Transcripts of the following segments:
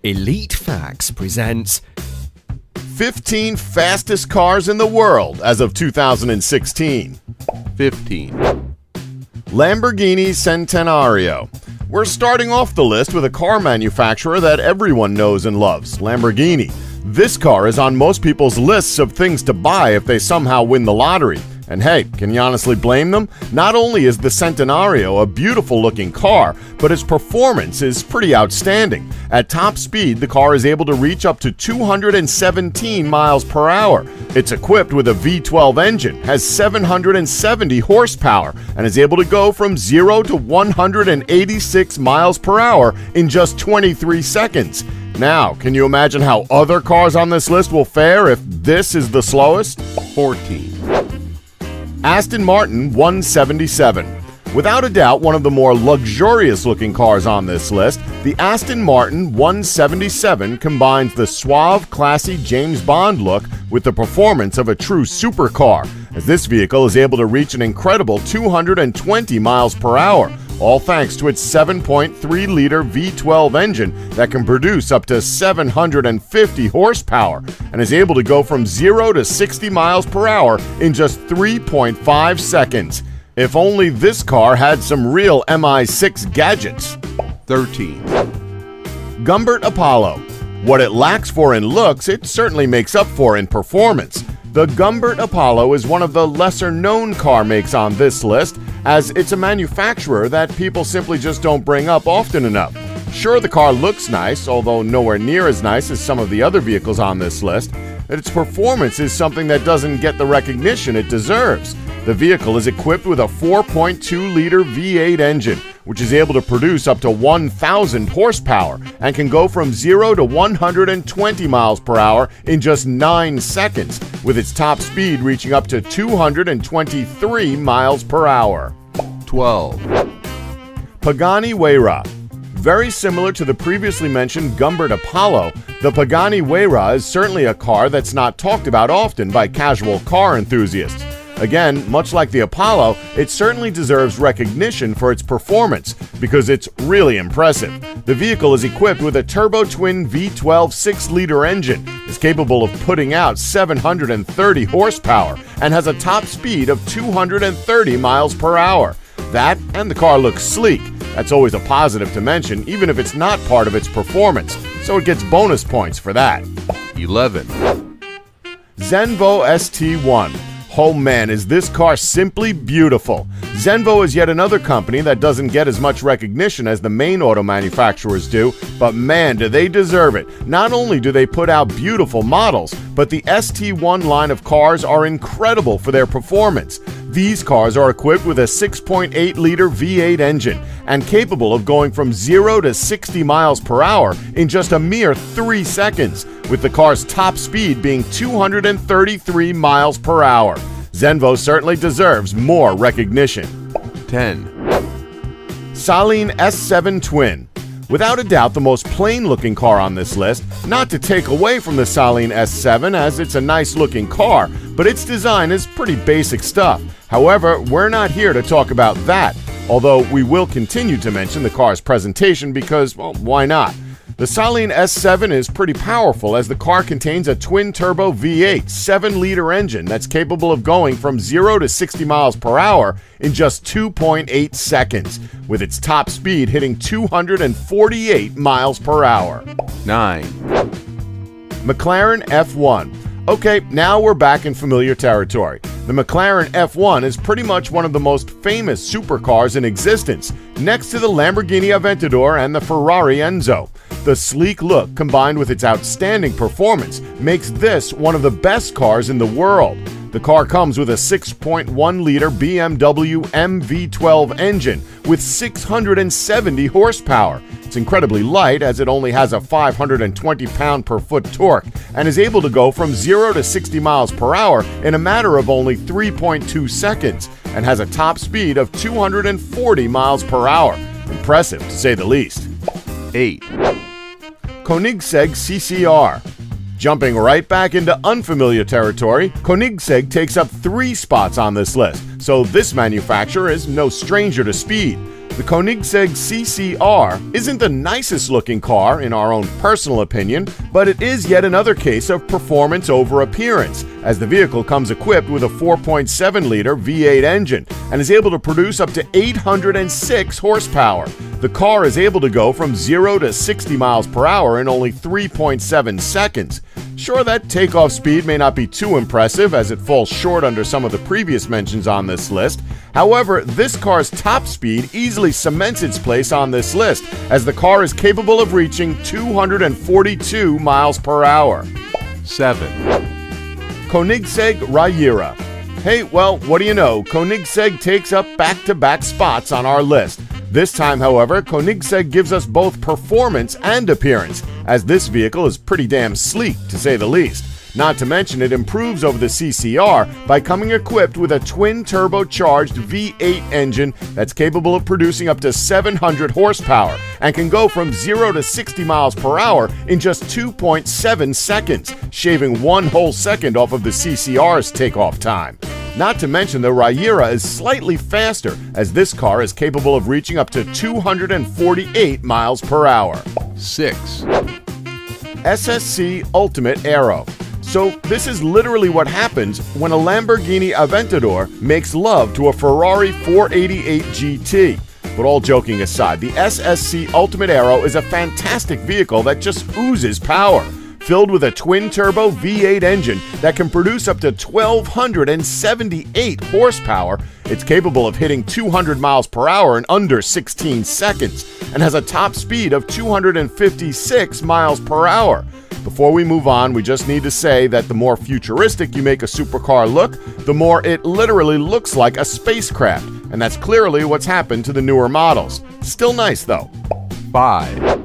Elite Facts presents 15 fastest cars in the world as of 2016. 15. Lamborghini Centenario. We're starting off the list with a car manufacturer that everyone knows and loves, Lamborghini. This car is on most people's lists of things to buy if they somehow win the lottery. And hey, can you honestly blame them? Not only is the Centenario a beautiful looking car, but its performance is pretty outstanding. At top speed, the car is able to reach up to 217 miles per hour. It's equipped with a V12 engine, has 770 horsepower, and is able to go from 0 to 186 miles per hour in just 23 seconds. Now, can you imagine how other cars on this list will fare if this is the slowest? 14. Aston Martin 177. Without a doubt, one of the more luxurious-looking cars on this list, the Aston Martin 177 combines the suave, classy James Bond look with the performance of a true supercar, as this vehicle is able to reach an incredible 220 miles per hour, all thanks to its 7.3-liter V12 engine that can produce up to 750 horsepower and is able to go from 0 to 60 miles per hour in just 3.5 seconds. If only this car had some real MI6 gadgets. 13. Gumbert Apollo. What it lacks for in looks, it certainly makes up for in performance. The Gumbert Apollo is one of the lesser-known car makes on this list, as it's a manufacturer that people simply just don't bring up often enough. Sure, the car looks nice, although nowhere near as nice as some of the other vehicles on this list, but its performance is something that doesn't get the recognition it deserves. The vehicle is equipped with a 4.2-liter V8 engine, which is able to produce up to 1,000 horsepower and can go from 0 to 120 miles per hour in just 9 seconds, with its top speed reaching up to 223 miles per hour. 12. Pagani Huayra. Very similar to the previously mentioned Gumbert Apollo, the Pagani Huayra is certainly a car that's not talked about often by casual car enthusiasts. Again, much like the Apollo, it certainly deserves recognition for its performance because it's really impressive. The vehicle is equipped with a turbo-twin V12 6-liter engine, is capable of putting out 730 horsepower, and has a top speed of 230 miles per hour. That, and the car looks sleek. That's always a positive to mention, even if it's not part of its performance, so it gets bonus points for that. 11. Zenvo ST1. Oh man, is this car simply beautiful. Zenvo is yet another company that doesn't get as much recognition as the main auto manufacturers do, but man, do they deserve it. Not only do they put out beautiful models, but the ST1 line of cars are incredible for their performance. These cars are equipped with a 6.8-liter V8 engine and capable of going from 0 to 60 miles per hour in just a mere 3 seconds, with the car's top speed being 233 miles per hour. Zenvo certainly deserves more recognition. 10. Saleen S7 Twin. Without a doubt the most plain-looking car on this list, not to take away from the Saleen S7 as it's a nice-looking car, but its design is pretty basic stuff. However, we're not here to talk about that, although we will continue to mention the car's presentation because, well, why not? The Saleen S7 is pretty powerful as the car contains a twin-turbo V8 7-liter engine that's capable of going from 0 to 60 miles per hour in just 2.8 seconds, with its top speed hitting 248 miles per hour. 9. McLaren F1. Okay, now we're back in familiar territory. The McLaren F1 is pretty much one of the most famous supercars in existence, next to the Lamborghini Aventador and the Ferrari Enzo. The sleek look, combined with its outstanding performance, makes this one of the best cars in the world. The car comes with a 6.1-liter BMW M V12 engine with 670 horsepower. It's incredibly light as it only has a 520 pound-per-foot torque and is able to go from 0 to 60 miles per hour in a matter of only 3.2 seconds and has a top speed of 240 miles per hour. Impressive, to say the least. 8. Koenigsegg CCR. Jumping right back into unfamiliar territory, Koenigsegg takes up 3 spots on this list, so this manufacturer is no stranger to speed. The Koenigsegg CCR isn't the nicest looking car in our own personal opinion, but it is yet another case of performance over appearance, as the vehicle comes equipped with a 4.7-liter V8 engine and is able to produce up to 806 horsepower. The car is able to go from 0 to 60 miles per hour in only 3.7 seconds. Sure, that takeoff speed may not be too impressive as it falls short under some of the previous mentions on this list. However, this car's top speed easily cements its place on this list, as the car is capable of reaching 242 miles per hour. 7, Koenigsegg Rayira. Hey, well, what do you know? Koenigsegg takes up back-to-back spots on our list. This time, however, Koenigsegg gives us both performance and appearance, as this vehicle is pretty damn sleek, to say the least. Not to mention, it improves over the CCR by coming equipped with a twin-turbocharged V8 engine that's capable of producing up to 700 horsepower and can go from 0 to 60 miles per hour in just 2.7 seconds, shaving 1 whole second off of the CCR's takeoff time. Not to mention, the Rayira is slightly faster, as this car is capable of reaching up to 248 miles per hour. 6, SSC Ultimate Aero. So this is literally what happens when a Lamborghini Aventador makes love to a Ferrari 488 GT. But all joking aside, the SSC Ultimate Aero is a fantastic vehicle that just oozes power. Filled with a twin-turbo V8 engine that can produce up to 1,278 horsepower, it's capable of hitting 200 miles per hour in under 16 seconds and has a top speed of 256 miles per hour. Before we move on, we just need to say that the more futuristic you make a supercar look, the more it literally looks like a spacecraft, and that's clearly what's happened to the newer models. Still nice though. 5,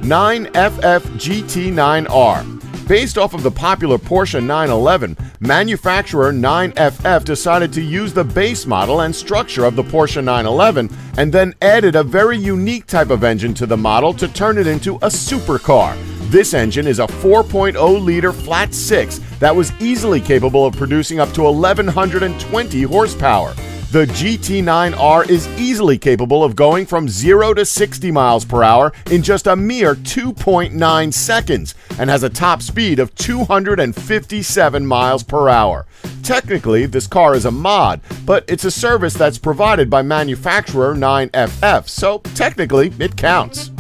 9FF GT9R. Based off of the popular Porsche 911, manufacturer 9FF decided to use the base model and structure of the Porsche 911 and then added a very unique type of engine to the model to turn it into a supercar. This engine is a 4.0-liter flat six that was easily capable of producing up to 1,120 horsepower. The GT9R is easily capable of going from 0 to 60 miles per hour in just a mere 2.9 seconds and has a top speed of 257 miles per hour. Technically, this car is a mod, but it's a service that's provided by manufacturer 9FF, so technically it counts.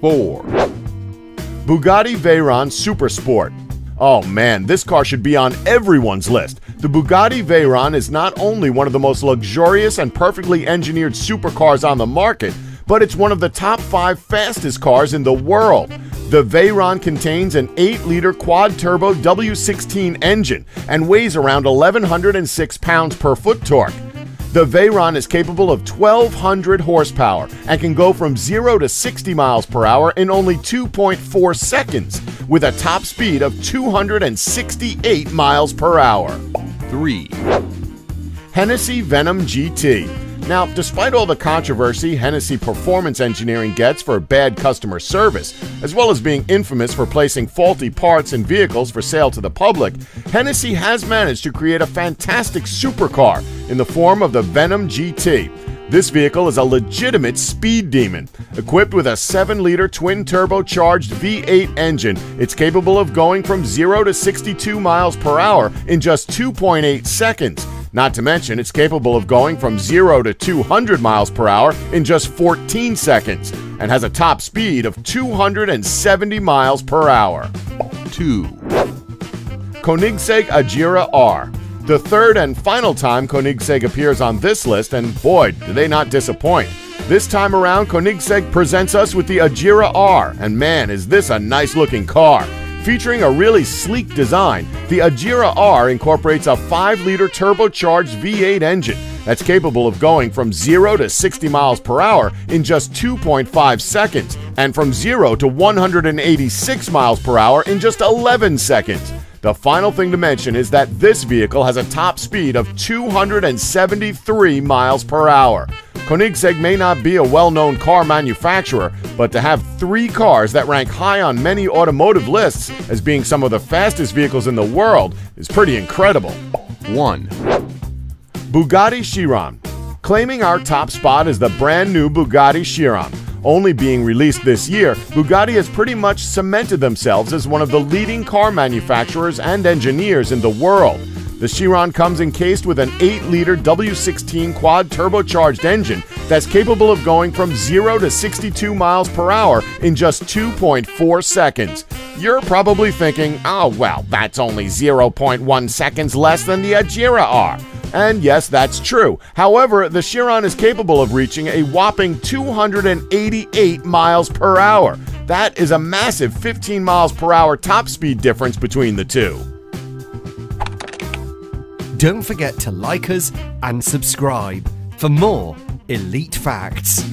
4, Bugatti Veyron Supersport. Oh man, this car should be on everyone's list. The Bugatti Veyron is not only one of the most luxurious and perfectly engineered supercars on the market, but it's one of the top 5 fastest cars in the world. The Veyron contains an 8-liter quad-turbo W16 engine and weighs around 1,106 pounds per foot torque. The Veyron is capable of 1,200 horsepower and can go from 0 to 60 miles per hour in only 2.4 seconds, with a top speed of 268 miles per hour. 3, Hennessy Venom GT. Now, despite all the controversy Hennessy Performance Engineering gets for bad customer service, as well as being infamous for placing faulty parts in vehicles for sale to the public, Hennessy has managed to create a fantastic supercar in the form of the Venom GT. This vehicle is a legitimate speed demon. Equipped with a 7-liter twin-turbocharged V8 engine, it's capable of going from 0 to 62 miles per hour in just 2.8 seconds. Not to mention, it's capable of going from 0 to 200 miles per hour in just 14 seconds and has a top speed of 270 miles per hour. 2, Koenigsegg Agera R. The third and final time Koenigsegg appears on this list, and boy, do they not disappoint. This time around, Koenigsegg presents us with the Agera R, and man, is this a nice-looking car. Featuring a really sleek design, the Agera R incorporates a 5-liter turbocharged V8 engine that's capable of going from 0 to 60 miles per hour in just 2.5 seconds and from 0 to 186 miles per hour in just 11 seconds. The final thing to mention is that this vehicle has a top speed of 273 miles per hour. Koenigsegg may not be a well-known car manufacturer, but to have 3 cars that rank high on many automotive lists as being some of the fastest vehicles in the world is pretty incredible. 1, Bugatti Chiron. Claiming our top spot is the brand new Bugatti Chiron. Only being released this year, Bugatti has pretty much cemented themselves as one of the leading car manufacturers and engineers in the world. The Chiron comes encased with an 8-liter W16 quad turbocharged engine that's capable of going from 0 to 62 miles per hour in just 2.4 seconds. You're probably thinking, oh well, that's only 0.1 seconds less than the Agera R. And yes, that's true. However, the Chiron is capable of reaching a whopping 288 miles per hour. That is a massive 15 miles per hour top speed difference between the two. Don't forget to like us and subscribe for more Elite Facts.